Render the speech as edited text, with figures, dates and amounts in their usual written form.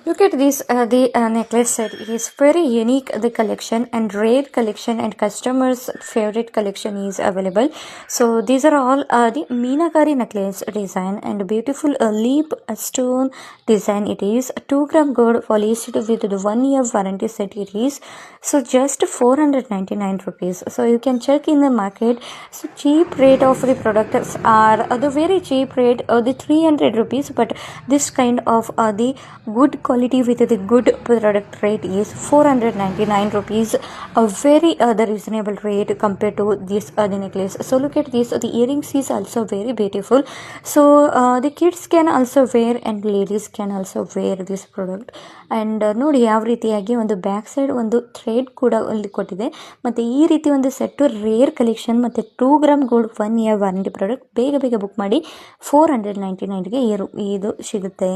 Look at this, the necklace set. It is very unique, the collection and rare collection and customers' favorite collection is available. So these are all the Meenakari necklace design and beautiful leaf stone design. It is 2 gram gold polished with the 1 year warranty set. It is so just 499 rupees. So you can check in the market. So cheap rate of the products are the very cheap rate of the 300 rupees, but this kind of the good quality with the good product rate is 499 rupees, a very the reasonable rate compared to this the necklace. So look at this, the earrings is also very beautiful. So the kids can also wear and ladies can also wear this product. And ನೋಡಿ ಯಾವ ರೀತಿಯಾಗಿ ಒಂದು back side ಒಂದು thread ಕೂಡ ಅಲ್ಲಿ ಕೊಟ್ಟಿದೆ. ಮತ್ತು ಈ ರೀತಿ ಒಂದು ಸೆಟ್ಟು ರೇರ್ ಕಲೆಕ್ಷನ್ ಮತ್ತು 2 gram gold 1 year warranty product ಬೇಗ ಬುಕ್ ಮಾಡಿ 499ಗೆ ಇದು ಸಿಗುತ್ತೆ.